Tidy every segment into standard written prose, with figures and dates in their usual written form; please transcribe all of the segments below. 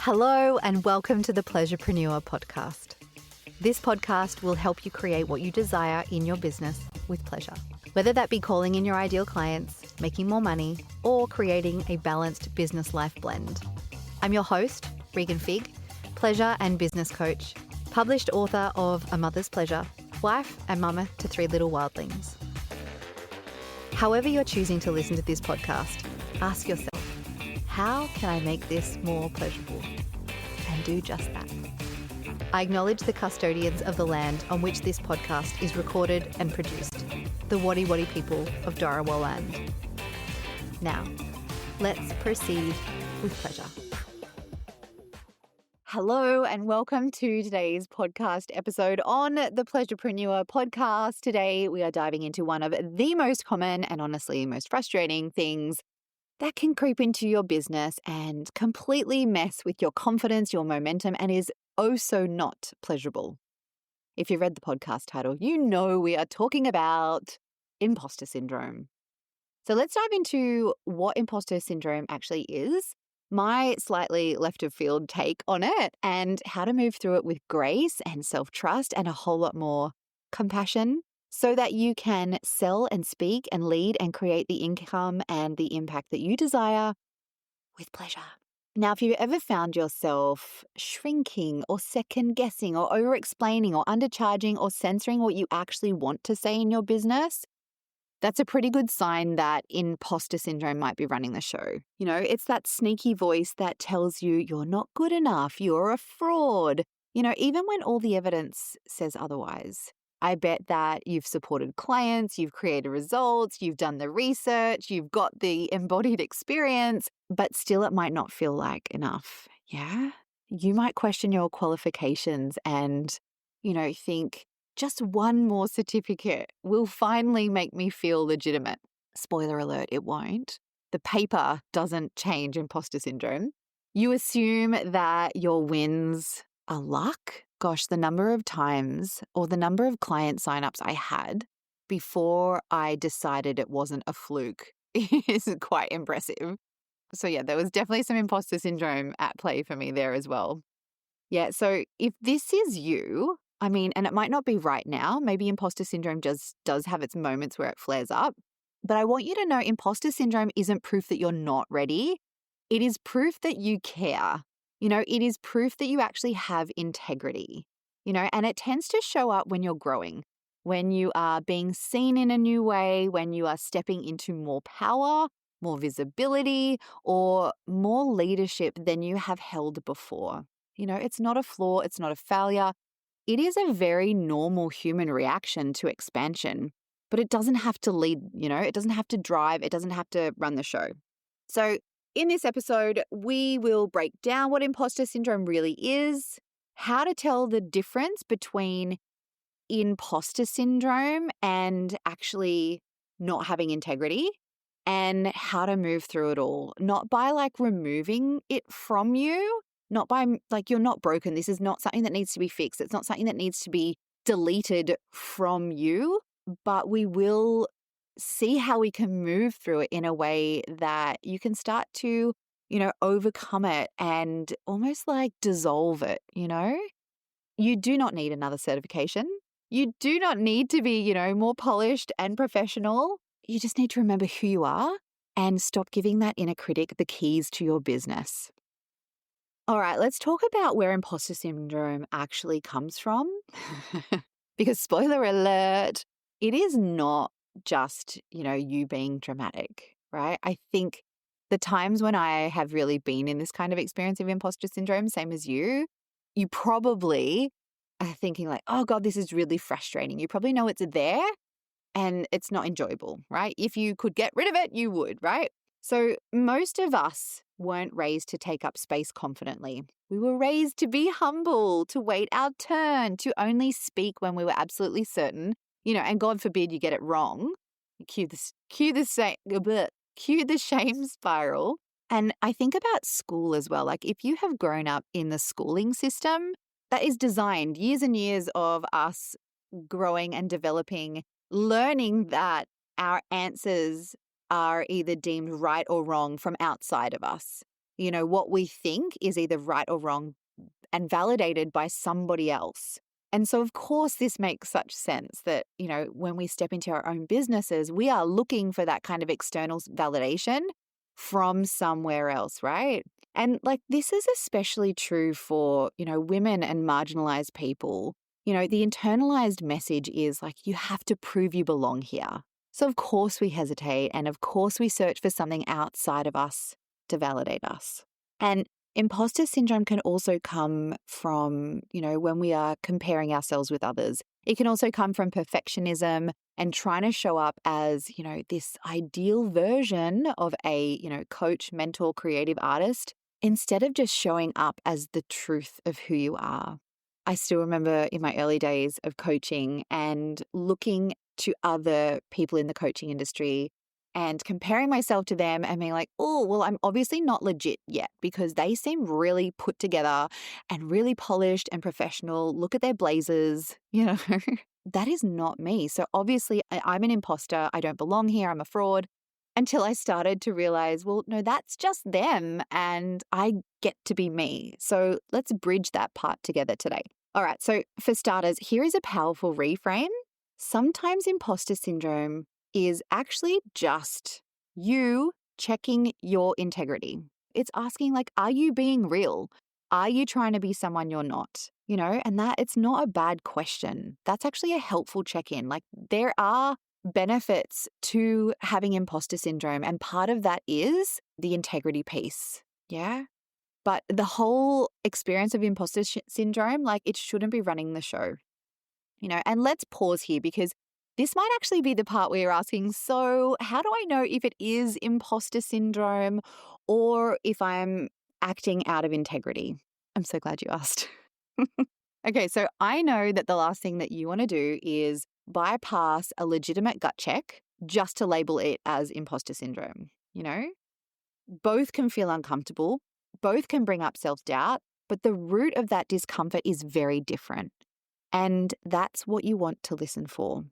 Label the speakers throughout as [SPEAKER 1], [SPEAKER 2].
[SPEAKER 1] Hello and welcome to the Pleasurepreneur Podcast. This podcast will help you create what you desire in your business with pleasure. Whether that be calling in your ideal clients, making more money, or creating a balanced business life blend. I'm your host, Regan, pleasure and business coach, published author of A Mother's Pleasure, wife and mama to 3 little wildlings. However you're choosing to listen to this podcast, ask yourself, how can I make this more pleasurable? And do just that. I acknowledge the custodians of the land on which this podcast is recorded and produced, the Wadi Wadi people of Dharawal land. Now, let's proceed with pleasure. Hello and welcome to today's podcast episode on the Pleasurepreneur Podcast. Today we are diving into one of the most common and honestly most frustrating things that can creep into your business and completely mess with your confidence, your momentum, and is oh so not pleasurable. If you read the podcast title, you know we are talking about imposter syndrome. So let's dive into what imposter syndrome actually is, my slightly left of field take on it, and how to move through it with grace and self-trust and a whole lot more compassion, so that you can sell and speak and lead and create the income and the impact that you desire with pleasure. Now, if you've ever found yourself shrinking or second guessing or over explaining or undercharging or censoring what you actually want to say in your business, that's a pretty good sign that imposter syndrome might be running the show. You know, it's that sneaky voice that tells you you're not good enough, you're a fraud, even when all the evidence says otherwise. I bet that you've supported clients, you've created results, you've done the research, you've got the embodied experience, but still it might not feel like enough. Yeah? You might question your qualifications and, think just one more certificate will finally make me feel legitimate. Spoiler alert, it won't. The paper doesn't change imposter syndrome. You assume that your wins are luck. Gosh, the number of times or the number of client signups I had before I decided it wasn't a fluke is quite impressive. So yeah, there was definitely some imposter syndrome at play for me there as well. Yeah, so if this is you, and it might not be right now, maybe imposter syndrome just does have its moments where it flares up, but I want you to know imposter syndrome isn't proof that you're not ready. It is proof that you care. It is proof that you actually have integrity, and it tends to show up when you're growing, when you are being seen in a new way, when you are stepping into more power, more visibility, or more leadership than you have held before. It's not a flaw. It's not a failure. It is a very normal human reaction to expansion, but it doesn't have to lead, it doesn't have to drive. It doesn't have to run the show. So in this episode, we will break down what imposter syndrome really is, how to tell the difference between imposter syndrome and actually not having integrity, and how to move through it all. Not by removing it from you, not by you're not broken. This is not something that needs to be fixed. It's not something that needs to be deleted from you, but we will see how we can move through it in a way that you can start to, overcome it and almost dissolve it, You do not need another certification. You do not need to be, more polished and professional. You just need to remember who you are and stop giving that inner critic the keys to your business. All right, let's talk about where imposter syndrome actually comes from. Because spoiler alert, it is not just, you being dramatic, right? I think the times when I have really been in this kind of experience of imposter syndrome, same as you probably are thinking oh God, this is really frustrating. You probably know it's there and it's not enjoyable, right? If you could get rid of it, you would, right? So most of us weren't raised to take up space confidently. We were raised to be humble, to wait our turn, to only speak when we were absolutely certain, and God forbid you get it wrong. Cue the shame spiral. And I think about school as well. If you have grown up in the schooling system that is designed years and years of us growing and developing, learning that our answers are either deemed right or wrong from outside of us. what we think is either right or wrong and validated by somebody else. And so, of course, this makes such sense that, when we step into our own businesses, we are looking for that kind of external validation from somewhere else, right? And this is especially true for, women and marginalized people. The internalized message is you have to prove you belong here. So, of course, we hesitate. And of course, we search for something outside of us to validate us. And imposter syndrome can also come from, when we are comparing ourselves with others. It can also come from perfectionism and trying to show up as, this ideal version of a, coach, mentor, creative artist, instead of just showing up as the truth of who you are. I still remember in my early days of coaching and looking to other people in the coaching industry and comparing myself to them and being like, oh, well, I'm obviously not legit yet because they seem really put together and really polished and professional. Look at their blazers, That is not me. So obviously I'm an imposter. I don't belong here. I'm a fraud. Until I started to realize, well, no, that's just them and I get to be me. So let's bridge that part together today. All right. So for starters, here is a powerful reframe. Sometimes imposter syndrome is actually just you checking your integrity. It's asking are you being real? Are you trying to be someone you're not? And that it's not a bad question. That's actually a helpful check-in. There are benefits to having imposter syndrome. And part of that is the integrity piece. Yeah. But the whole experience of imposter syndrome, it shouldn't be running the show. And let's pause here because this might actually be the part where you're asking, so how do I know if it is imposter syndrome or if I'm acting out of integrity? I'm so glad you asked. Okay, so I know that the last thing that you want to do is bypass a legitimate gut check just to label it as imposter syndrome. Both can feel uncomfortable, both can bring up self-doubt, but the root of that discomfort is very different. And that's what you want to listen for.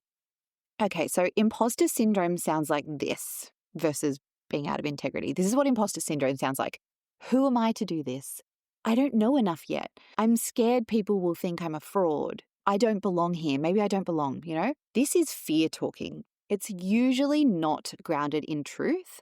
[SPEAKER 1] Okay, so imposter syndrome sounds like this versus being out of integrity. This is what imposter syndrome sounds like. Who am I to do this? I don't know enough yet. I'm scared people will think I'm a fraud. I don't belong here. Maybe I don't belong, This is fear talking. It's usually not grounded in truth.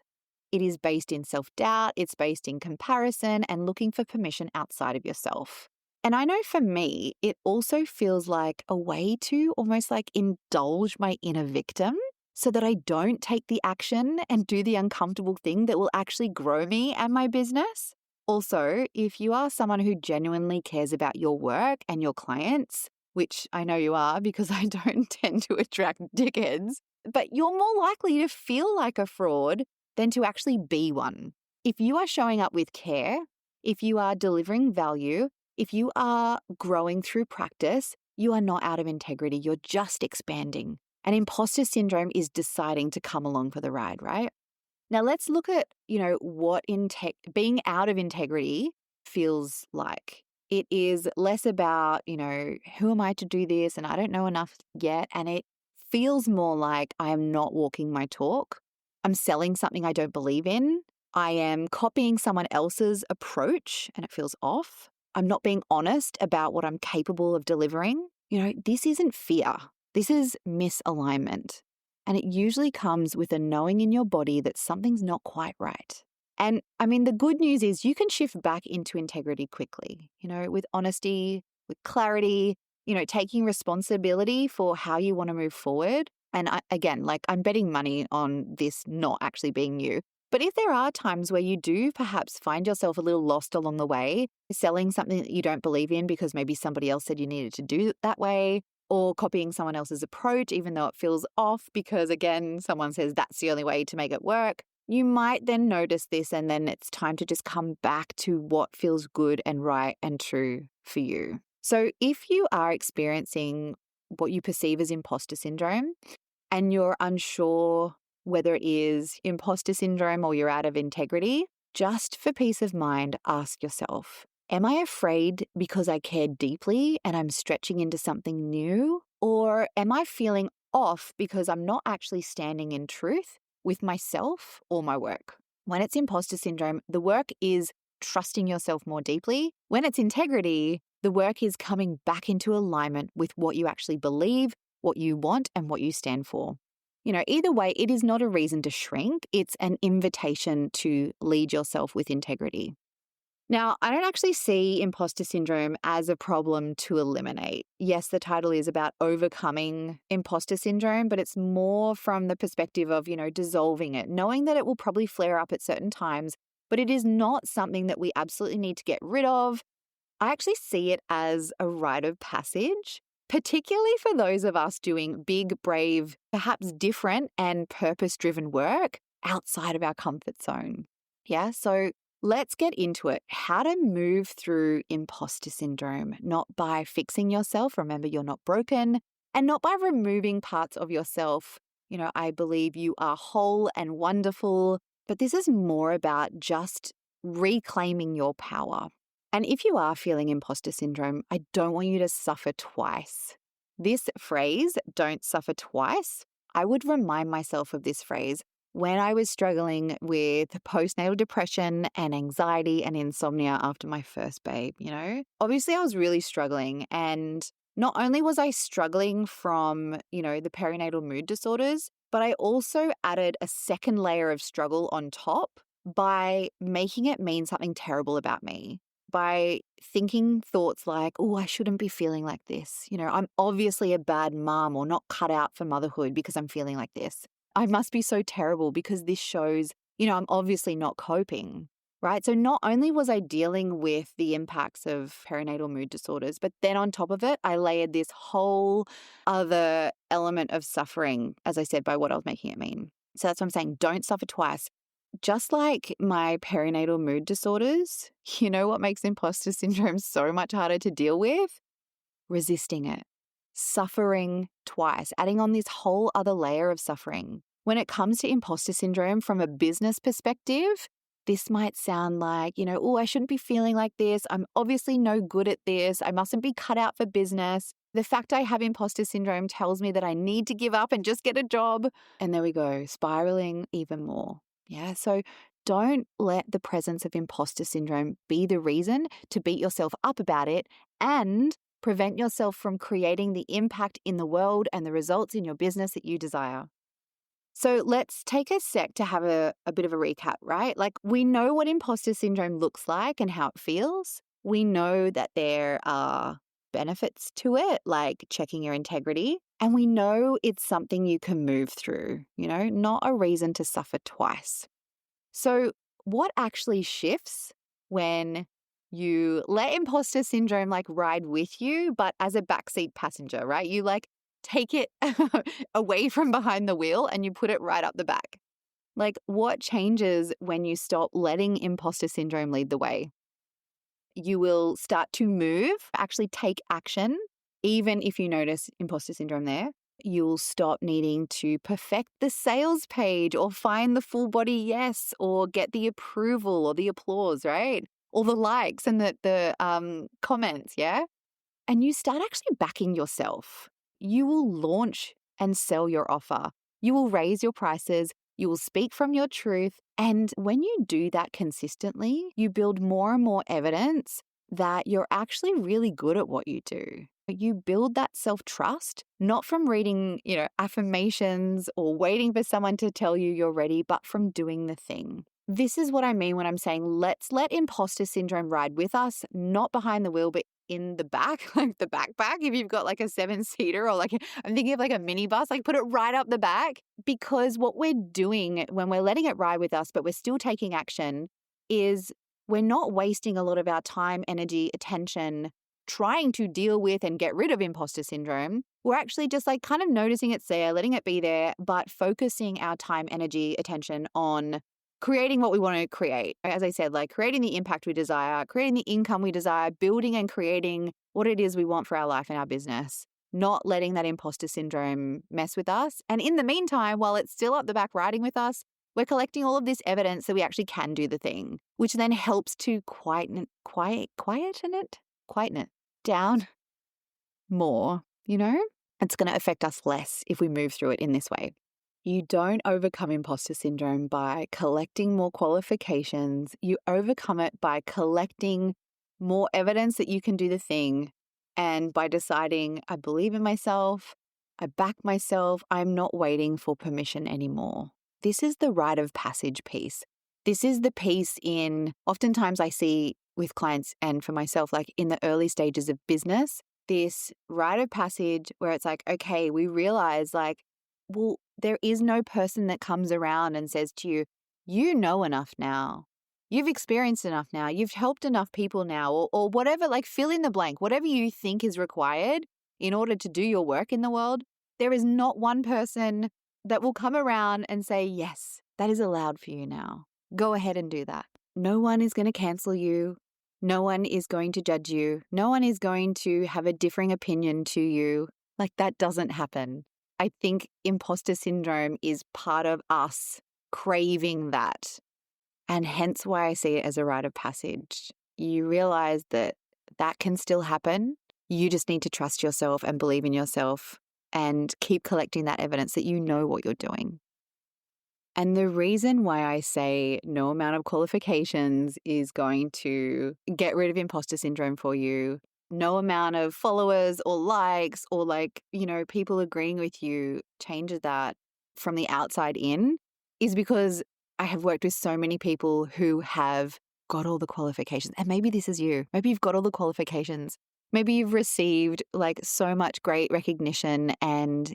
[SPEAKER 1] It is based in self-doubt. It's based in comparison and looking for permission outside of yourself. And I know for me, it also feels like a way to almost indulge my inner victim so that I don't take the action and do the uncomfortable thing that will actually grow me and my business. Also, if you are someone who genuinely cares about your work and your clients, which I know you are because I don't tend to attract dickheads, but you're more likely to feel like a fraud than to actually be one. If you are showing up with care, if you are delivering value, if you are growing through practice, you are not out of integrity. You're just expanding. And imposter syndrome is deciding to come along for the ride, right? Now let's look at, what being out of integrity feels like. It is less about, who am I to do this and I don't know enough yet. And it feels more like I am not walking my talk. I'm selling something I don't believe in. I am copying someone else's approach and it feels off. I'm not being honest about what I'm capable of delivering. This isn't fear. This is misalignment. And it usually comes with a knowing in your body that something's not quite right. And the good news is you can shift back into integrity quickly, with honesty, with clarity, taking responsibility for how you want to move forward. And I'm betting money on this not actually being you. But if there are times where you do perhaps find yourself a little lost along the way, selling something that you don't believe in because maybe somebody else said you needed to do it that way, or copying someone else's approach, even though it feels off because, again, someone says that's the only way to make it work, you might then notice this and then it's time to just come back to what feels good and right and true for you. So if you are experiencing what you perceive as imposter syndrome and you're unsure whether it is imposter syndrome or you're out of integrity, just for peace of mind, ask yourself, am I afraid because I care deeply and I'm stretching into something new? Or am I feeling off because I'm not actually standing in truth with myself or my work? When it's imposter syndrome, the work is trusting yourself more deeply. When it's integrity, the work is coming back into alignment with what you actually believe, what you want, and what you stand for. Either way, it is not a reason to shrink. It's an invitation to lead yourself with integrity. Now, I don't actually see imposter syndrome as a problem to eliminate. Yes, the title is about overcoming imposter syndrome, but it's more from the perspective of, dissolving it, knowing that it will probably flare up at certain times, but it is not something that we absolutely need to get rid of. I actually see it as a rite of passage, particularly for those of us doing big, brave, perhaps different and purpose-driven work outside of our comfort zone. Yeah, so let's get into it. How to move through imposter syndrome, not by fixing yourself. Remember, you're not broken, and not by removing parts of yourself. I believe you are whole and wonderful, but this is more about just reclaiming your power. And if you are feeling imposter syndrome, I don't want you to suffer twice. This phrase, don't suffer twice, I would remind myself of this phrase when I was struggling with postnatal depression and anxiety and insomnia after my first babe, Obviously, I was really struggling. And not only was I struggling from, the perinatal mood disorders, but I also added a second layer of struggle on top by making it mean something terrible about me. By thinking thoughts like, oh, I shouldn't be feeling like this. I'm obviously a bad mom or not cut out for motherhood because I'm feeling like this. I must be so terrible because this shows, I'm obviously not coping, right? So not only was I dealing with the impacts of perinatal mood disorders, but then on top of it, I layered this whole other element of suffering, as I said, by what I was making it mean. So that's what I'm saying. Don't suffer twice. Just like my perinatal mood disorders, you know what makes imposter syndrome so much harder to deal with? Resisting it. Suffering twice, adding on this whole other layer of suffering. When it comes to imposter syndrome from a business perspective, this might sound like, oh, I shouldn't be feeling like this. I'm obviously no good at this. I mustn't be cut out for business. The fact I have imposter syndrome tells me that I need to give up and just get a job. And there we go, spiraling even more. Yeah, so don't let the presence of imposter syndrome be the reason to beat yourself up about it and prevent yourself from creating the impact in the world and the results in your business that you desire. So let's take a sec to have a bit of a recap, right? Like, we know what imposter syndrome looks like and how it feels. We know that there are benefits to it, like checking your integrity. And we know it's something you can move through, not a reason to suffer twice. So what actually shifts when you let imposter syndrome ride with you, but as a backseat passenger, right? You take it away from behind the wheel and you put it right up the back. What changes when you stop letting imposter syndrome lead the way? You will start to move, actually take action, even if you notice imposter syndrome there. You'll stop needing to perfect the sales page or find the full body yes or get the approval or the applause, right? Or the likes and the comments, yeah? And you start actually backing yourself. You will launch and sell your offer. You will raise your prices. You will speak from your truth. And when you do that consistently, you build more and more evidence that you're actually really good at what you do. You build that self-trust, not from reading, affirmations or waiting for someone to tell you you're ready, but from doing the thing. This is what I mean when I'm saying let's let imposter syndrome ride with us, not behind the wheel, but in the back, like the backpack. If you've got a 7-seater or I'm thinking of a minibus, put it right up the back. Because what we're doing when we're letting it ride with us, but we're still taking action, is we're not wasting a lot of our time, energy, attention trying to deal with and get rid of imposter syndrome. We're actually just kind of noticing it's there, letting it be there, but focusing our time, energy, attention on creating what we want to create. As I said, creating the impact we desire, creating the income we desire, building and creating what it is we want for our life and our business, not letting that imposter syndrome mess with us. And in the meantime, while it's still up the back riding with us, we're collecting all of this evidence that we actually can do the thing, which then helps to quieten it down more, It's going to affect us less if we move through it in this way. You don't overcome imposter syndrome by collecting more qualifications. You overcome it by collecting more evidence that you can do the thing and by deciding, I believe in myself, I back myself, I'm not waiting for permission anymore. This is the rite of passage piece. This is the piece oftentimes I see with clients and for myself, like in the early stages of business, this rite of passage where it's like, okay, we realize like, well, there is no person that comes around and says to you, you know enough now. You've experienced enough now. You've helped enough people now, or whatever, like fill in the blank, whatever you think is required in order to do your work in the world. There is not one person that will come around and say, yes, that is allowed for you now. Go ahead and do that. No one is going to cancel you. No one is going to judge you. No one is going to have a differing opinion to you. Like that doesn't happen. I think imposter syndrome is part of us craving that. And hence why I see it as a rite of passage. You realize that that can still happen. You just need to trust yourself and believe in yourself and keep collecting that evidence that you know what you're doing. And the reason why I say no amount of qualifications is going to get rid of imposter syndrome for you, no amount of followers or likes or people agreeing with you changes that from the outside in, is because I have worked with so many people who have got all the qualifications. And maybe this is you. Maybe you've got all the qualifications. Maybe you've received like so much great recognition and,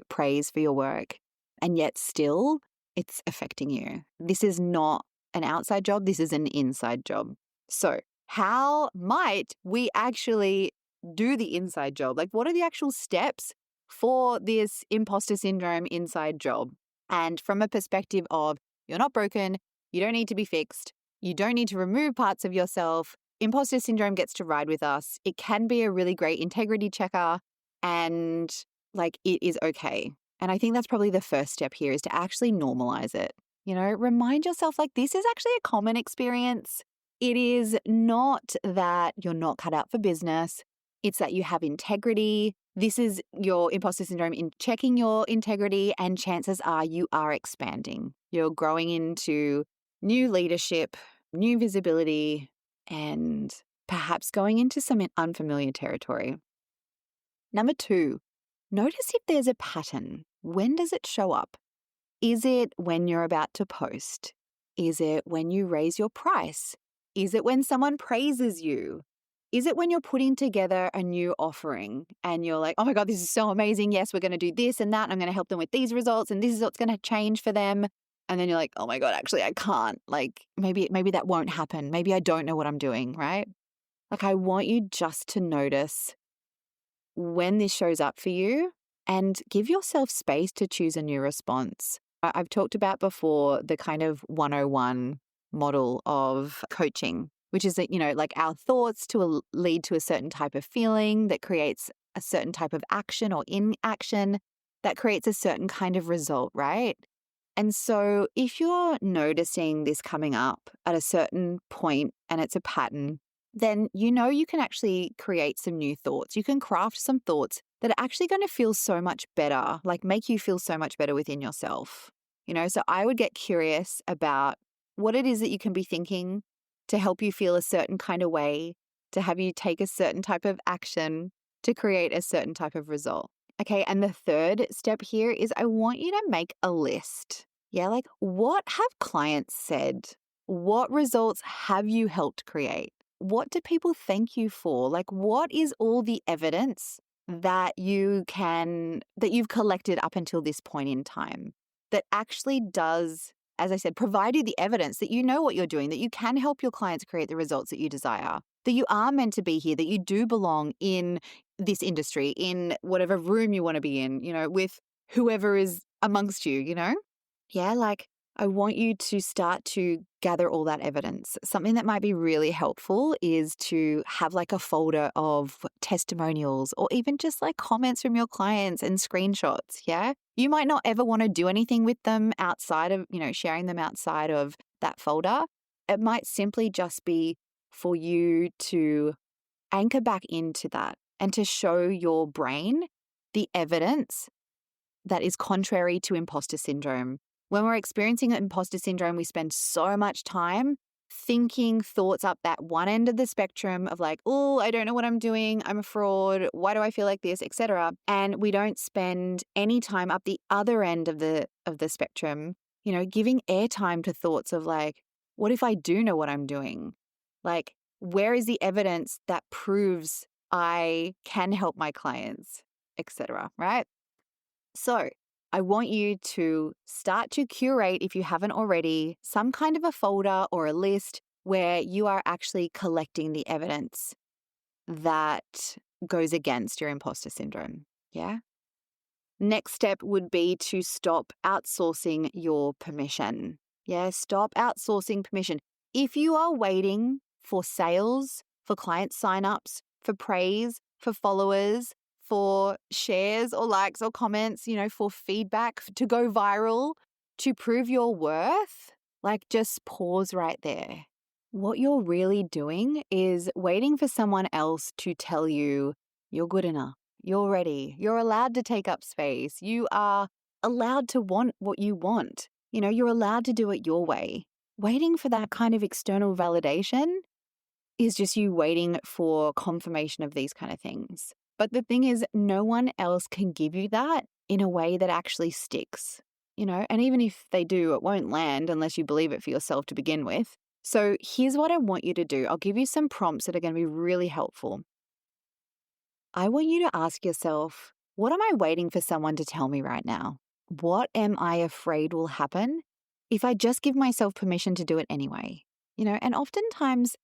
[SPEAKER 1] praise for your work. And yet still it's affecting you. This is not an outside job. This is an inside job. So how might we actually do the inside job? Like what are the actual steps for this imposter syndrome inside job? And from a perspective of you're not broken, you don't need to be fixed, you don't need to remove parts of yourself. Imposter syndrome gets to ride with us. It can be a really great integrity checker and it is okay. And I think that's probably the first step here, is to actually normalize it. Remind yourself this is actually a common experience. It is not that you're not cut out for business. It's that you have integrity. This is your imposter syndrome in checking your integrity, and chances are you are expanding. You're growing into new leadership, new visibility, and perhaps going into some unfamiliar territory. Number 2, notice if there's a pattern. When does it show up? Is it when you're about to post? Is it when you raise your price? Is it when someone praises you? Is it when you're putting together a new offering and you're like, oh my God, this is so amazing. Yes, we're going to do this and that. And I'm going to help them with these results and this is what's going to change for them. And then you're like, oh my God, actually, I can't. Maybe that won't happen. Maybe I don't know what I'm doing, right? I want you just to notice when this shows up for you and give yourself space to choose a new response. I've talked about before the kind of 101 model of coaching, which is that, our thoughts lead to a certain type of feeling that creates a certain type of action or inaction that creates a certain kind of result, right? And so if you're noticing this coming up at a certain point and it's a pattern, then you can actually create some new thoughts. You can craft some thoughts that are actually going to feel so much better, make you feel so much better within yourself. So I would get curious about what it is that you can be thinking to help you feel a certain kind of way, to have you take a certain type of action, to create a certain type of result. Okay, and the third step here is I want you to make a list. Yeah, what have clients said? What results have you helped create? What do people thank you for? What is all the evidence that you've collected up until this point in time that actually does, as I said, provide you the evidence that you know what you're doing, that you can help your clients create the results that you desire, that you are meant to be here, that you do belong in this industry, in whatever room you want to be in, with whoever is amongst you, Yeah, I want you to start to gather all that evidence. Something that might be really helpful is to have a folder of testimonials or even just comments from your clients and screenshots. Yeah. You might not ever want to do anything with them outside of, sharing them outside of that folder. It might simply just be for you to anchor back into that and to show your brain the evidence that is contrary to imposter syndrome. When we're experiencing imposter syndrome, we spend so much time thinking thoughts up that one end of the spectrum of like, oh, I don't know what I'm doing. I'm a fraud. Why do I feel like this, etc. And we don't spend any time up the other end of the spectrum, giving airtime to thoughts of like, what if I do know what I'm doing? Like, where is the evidence that proves I can help my clients, etc. Right? So I want you to start to curate, if you haven't already, some kind of a folder or a list where you are actually collecting the evidence that goes against your imposter syndrome. Yeah. Next step would be to stop outsourcing your permission. Yeah. Stop outsourcing permission. If you are waiting for sales, for client signups, for praise, for followers, for shares or likes or comments, for feedback to go viral, to prove your worth, like just pause right there. What you're really doing is waiting for someone else to tell you you're good enough, you're ready, you're allowed to take up space, you are allowed to want what you want, you're allowed to do it your way. Waiting for that kind of external validation is just you waiting for confirmation of these kind of things. But the thing is, no one else can give you that in a way that actually sticks, and even if they do, it won't land unless you believe it for yourself to begin with. So here's what I want you to do. I'll give you some prompts that are going to be really helpful. I want you to ask yourself, what am I waiting for someone to tell me right now? What am I afraid will happen if I just give myself permission to do it anyway? And oftentimes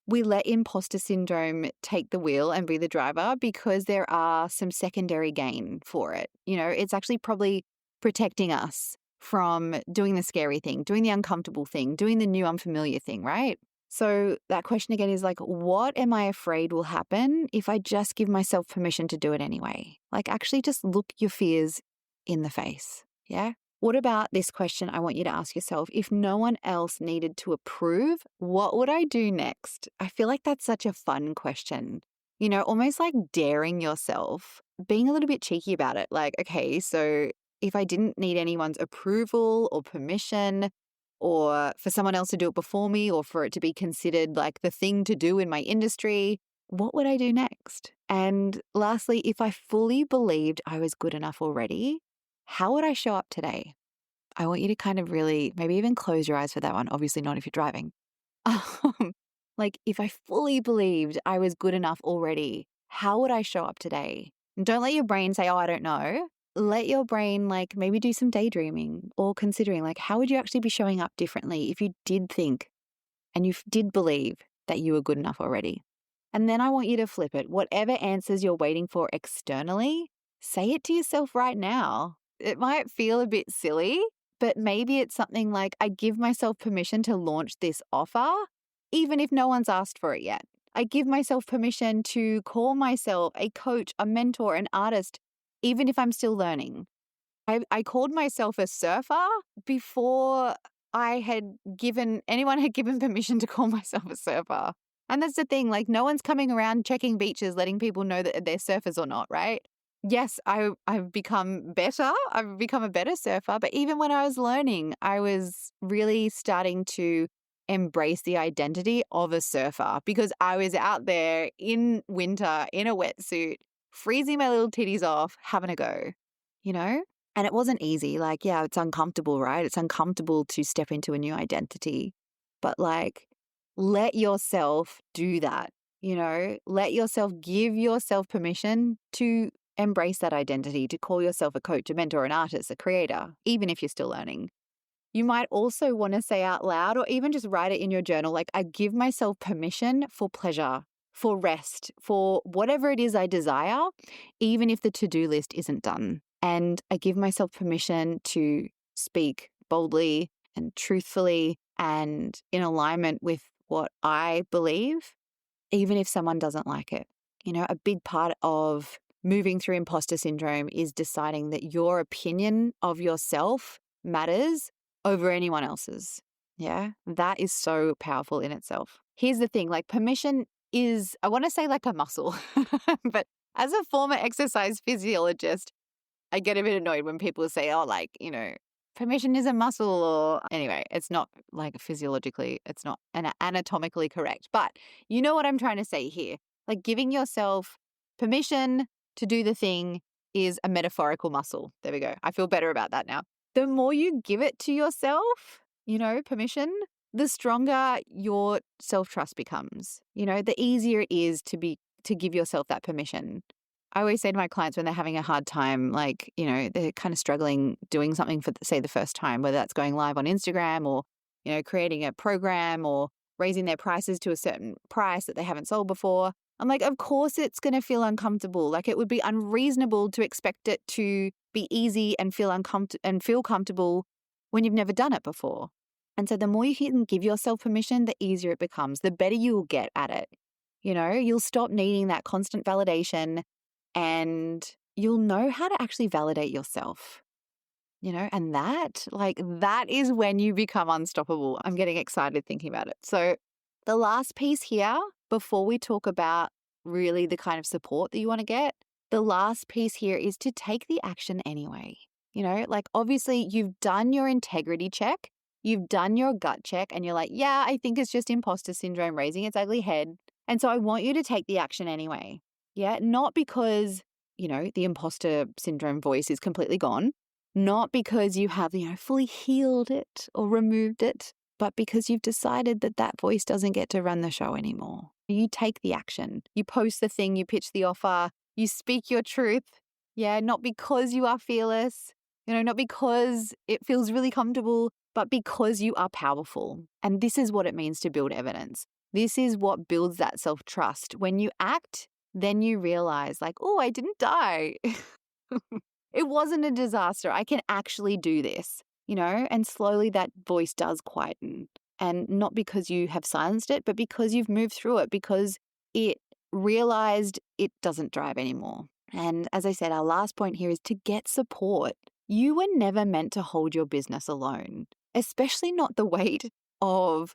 [SPEAKER 1] we let imposter syndrome take the wheel and be the driver because there are some secondary gain for it. It's actually probably protecting us from doing the scary thing, doing the uncomfortable thing, doing the new unfamiliar thing, right? So that question again is like, what am I afraid will happen if I just give myself permission to do it anyway? Like actually just look your fears in the face. Yeah. What about this question I want you to ask yourself? If no one else needed to approve, what would I do next? I feel like that's such a fun question. Almost like daring yourself, being a little bit cheeky about it. Like, okay, so if I didn't need anyone's approval or permission, or for someone else to do it before me, or for it to be considered like the thing to do in my industry, what would I do next? And lastly, if I fully believed I was good enough already, how would I show up today? I want you to kind of really, maybe even close your eyes for that one. Obviously not if you're driving. Like if I fully believed I was good enough already, how would I show up today? And don't let your brain say, oh, I don't know. Let your brain like maybe do some daydreaming or considering like, how would you actually be showing up differently if you did think and you did believe that you were good enough already? And then I want you to flip it. Whatever answers you're waiting for externally, say it to yourself right now. It might feel a bit silly, but maybe it's something like, I give myself permission to launch this offer, even if no one's asked for it yet. I give myself permission to call myself a coach, a mentor, an artist, even if I'm still learning. I called myself a surfer before anyone had given permission to call myself a surfer. And that's the thing, like no one's coming around checking beaches, letting people know that they're surfers or not, right? Yes, I've become better. I've become a better surfer. But even when I was learning, I was really starting to embrace the identity of a surfer because I was out there in winter in a wetsuit, freezing my little titties off, having a go, And it wasn't easy. Like, yeah, it's uncomfortable, right? It's uncomfortable to step into a new identity. But like, let yourself do that, Let yourself give yourself permission to embrace that identity, to call yourself a coach, a mentor, an artist, a creator, even if you're still learning. You might also want to say out loud or even just write it in your journal, like, I give myself permission for pleasure, for rest, for whatever it is I desire, even if the to-do list isn't done. And I give myself permission to speak boldly and truthfully and in alignment with what I believe, even if someone doesn't like it. A big part of moving through imposter syndrome is deciding that your opinion of yourself matters over anyone else's. Yeah, that is so powerful in itself. Here's the thing, like permission is, I want to say like a muscle, but as a former exercise physiologist, I get a bit annoyed when people say, oh, like, permission is a muscle, or anyway, it's not like physiologically, it's not anatomically correct. But you know what I'm trying to say here? Like giving yourself permission to do the thing is a metaphorical muscle. There we go. I feel better about that now. The more you give it to yourself, permission, the stronger your self-trust becomes. The easier it is to give yourself that permission. I always say to my clients when they're having a hard time, like, they're kind of struggling doing something for, say, the first time, whether that's going live on Instagram or, creating a program or raising their prices to a certain price that they haven't sold before. I'm like, of course it's going to feel uncomfortable. Like it would be unreasonable to expect it to be easy and feel comfortable when you've never done it before. And so the more you can give yourself permission, the easier it becomes, the better you will get at it. You'll stop needing that constant validation and you'll know how to actually validate yourself. And that is when you become unstoppable. I'm getting excited thinking about it. So the last piece here, before we talk about really the kind of support that you want to get, the last piece here is to take the action anyway. Obviously you've done your integrity check, you've done your gut check, and you're like, yeah, I think it's just imposter syndrome raising its ugly head. And so I want you to take the action anyway. Yeah, not because, the imposter syndrome voice is completely gone, not because you have, fully healed it or removed it, but because you've decided that voice doesn't get to run the show anymore. You take the action. You post the thing, you pitch the offer, you speak your truth. Yeah, not because you are fearless, not because it feels really comfortable, but because you are powerful. And this is what it means to build evidence. This is what builds that self-trust. When you act, then you realize like, oh, I didn't die. It wasn't a disaster. I can actually do this, and slowly that voice does quieten. And not because you have silenced it, but because you've moved through it, because it realized it doesn't drive anymore. And as I said, our last point here is to get support. You were never meant to hold your business alone, especially not the weight of,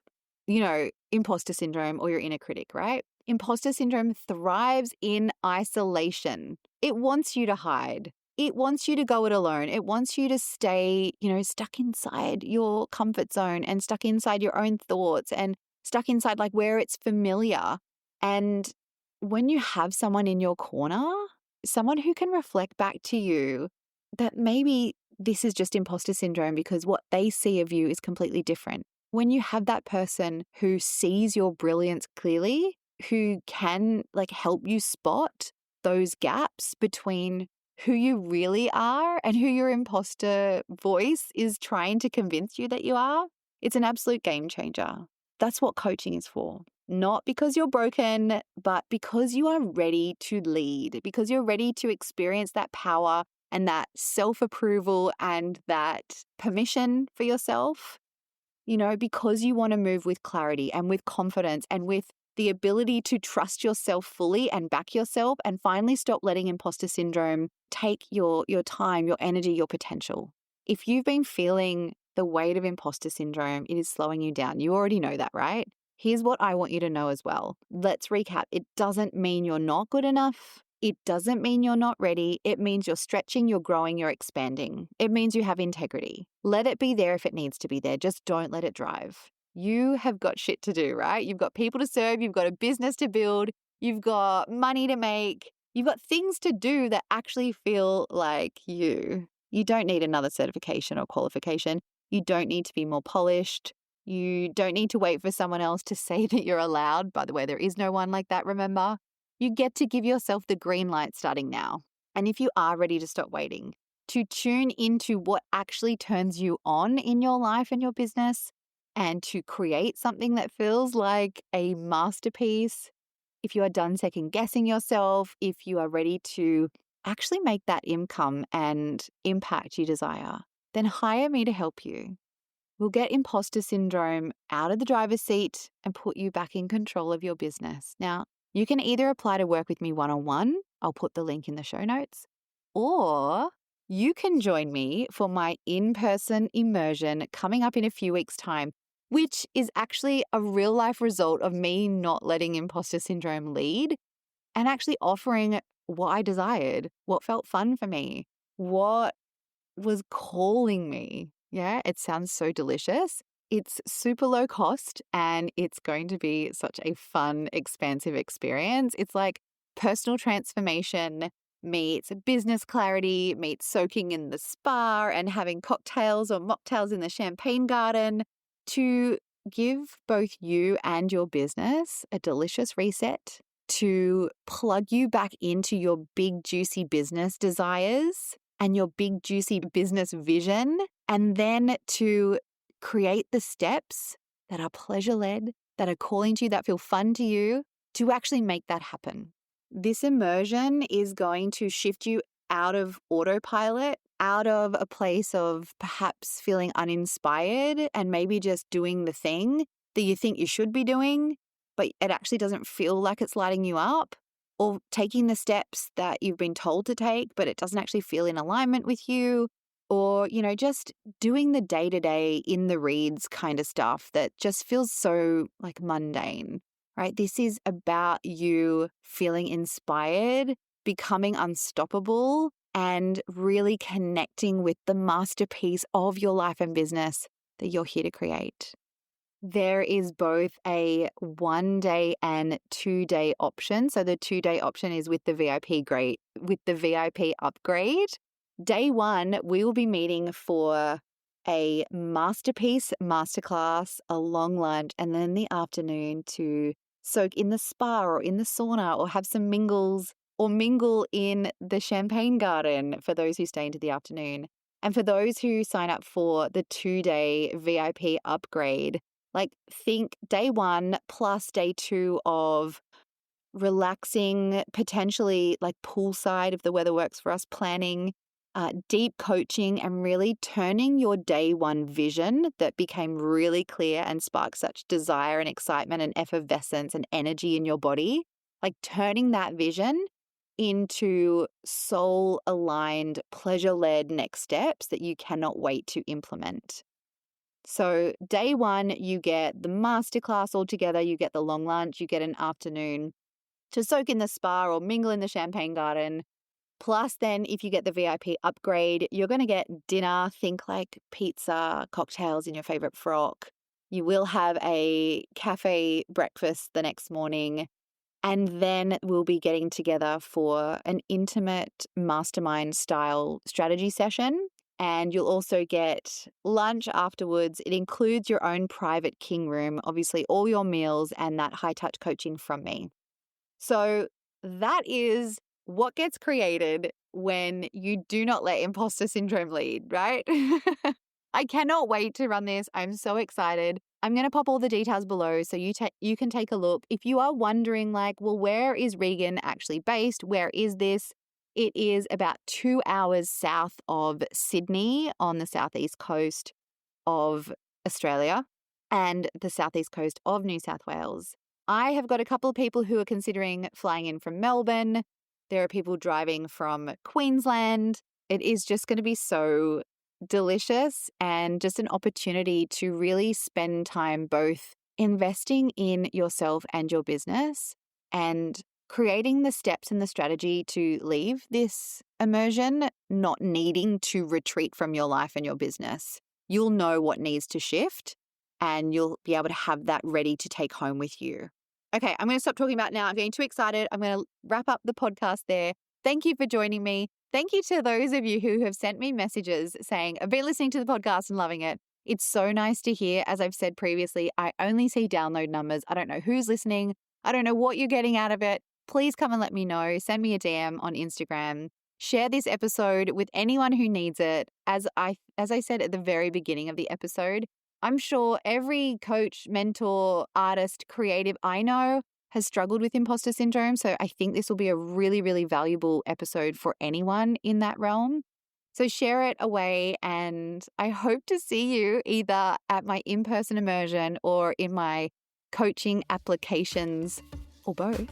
[SPEAKER 1] imposter syndrome or your inner critic, right? Imposter syndrome thrives in isolation. It wants you to hide. It wants you to go it alone. It wants you to stay, stuck inside your comfort zone and stuck inside your own thoughts and stuck inside like where it's familiar. And when you have someone in your corner, someone who can reflect back to you that maybe this is just imposter syndrome because what they see of you is completely different. When you have that person who sees your brilliance clearly, who can help you spot those gaps between who you really are and who your imposter voice is trying to convince you that you are, it's an absolute game changer. That's what coaching is for. Not because you're broken, but because you are ready to lead, because you're ready to experience that power and that self-approval and that permission for yourself, because you want to move with clarity and with confidence and with the ability to trust yourself fully and back yourself and finally stop letting imposter syndrome take your time, your energy, your potential. If you've been feeling the weight of imposter syndrome, it is slowing you down. You already know that, right? Here's what I want you to know as well. Let's recap. It doesn't mean you're not good enough. It doesn't mean you're not ready. It means you're stretching, you're growing, you're expanding. It means you have integrity. Let it be there if it needs to be there. Just don't let it drive. You have got shit to do, right? You've got people to serve. You've got a business to build. You've got money to make. You've got things to do that actually feel like you. You don't need another certification or qualification. You don't need to be more polished. You don't need to wait for someone else to say that you're allowed. By the way, there is no one like that, remember? You get to give yourself the green light starting now. And if you are ready to stop waiting, to tune into what actually turns you on in your life and your business, and to create something that feels like a masterpiece, if you are done second guessing yourself, if you are ready to actually make that income and impact you desire, then hire me to help you. We'll get imposter syndrome out of the driver's seat and put you back in control of your business. Now, you can either apply to work with me one-on-one, I'll put the link in the show notes, or you can join me for my in-person immersion coming up in a few weeks' time, which is actually a real-life result of me not letting imposter syndrome lead and actually offering what I desired, what felt fun for me, what was calling me. Yeah, it sounds so delicious. It's super low cost and it's going to be such a fun, expansive experience. It's like personal transformation meets business clarity, meets soaking in the spa and having cocktails or mocktails in the champagne garden to give both you and your business a delicious reset, to plug you back into your big, juicy business desires and your big, juicy business vision, and then to create the steps that are pleasure-led, that are calling to you, that feel fun to you, to actually make that happen. This immersion is going to shift you out of autopilot, out of a place of perhaps feeling uninspired and maybe just doing the thing that you think you should be doing, but it actually doesn't feel like it's lighting you up, or taking the steps that you've been told to take, but it doesn't actually feel in alignment with you, or, just doing the day-to-day in the reads kind of stuff that just feels so like mundane, right? This is about you feeling inspired, becoming unstoppable, and really connecting with the masterpiece of your life and business that you're here to create. There is both a 1-day and 2-day option. So the 2-day option is with the VIP upgrade. Day 1, we will be meeting for a masterpiece masterclass, a long lunch, and then in the afternoon to soak in the spa or in the sauna or have some mingles or mingle in the champagne garden for those who stay into the afternoon. And for those who sign up for the 2-day VIP upgrade, think day 1 plus day 2 of relaxing, potentially poolside if the weather works for us, planning, deep coaching, and really turning your day 1 vision that became really clear and sparked such desire and excitement and effervescence and energy in your body, turning that vision into soul-aligned, pleasure-led next steps that you cannot wait to implement. So day 1, you get the masterclass all together, you get the long lunch, you get an afternoon to soak in the spa or mingle in the champagne garden. Plus then if you get the VIP upgrade, you're going to get dinner, think like pizza, cocktails in your favorite frock. You will have a cafe breakfast the next morning. And then we'll be getting together for an intimate mastermind style strategy session. And you'll also get lunch afterwards. It includes your own private king room, obviously all your meals and that high touch coaching from me. So that is what gets created when you do not let imposter syndrome lead, right? I cannot wait to run this. I'm so excited. I'm going to pop all the details below so you can take a look. If you are wondering where is Regan actually based? Where is this? It is about 2 hours south of Sydney on the southeast coast of Australia and the southeast coast of New South Wales. I have got a couple of people who are considering flying in from Melbourne. There are people driving from Queensland. It is just going to be so delicious and just an opportunity to really spend time both investing in yourself and your business and creating the steps and the strategy to leave this immersion, not needing to retreat from your life and your business. You'll know what needs to shift and you'll be able to have that ready to take home with you. Okay, I'm going to stop talking about it now. I'm getting too excited. I'm going to wrap up the podcast there. Thank you for joining me. Thank you to those of you who have sent me messages saying, I've been listening to the podcast and loving it. It's so nice to hear. As I've said previously, I only see download numbers. I don't know who's listening. I don't know what you're getting out of it. Please come and let me know. Send me a DM on Instagram. Share this episode with anyone who needs it. As I said at the very beginning of the episode, I'm sure every coach, mentor, artist, creative I know has struggled with imposter syndrome. So I think this will be a really, really valuable episode for anyone in that realm. So share it away, and I hope to see you either at my in-person immersion or in my coaching applications or both.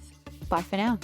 [SPEAKER 1] Bye for now.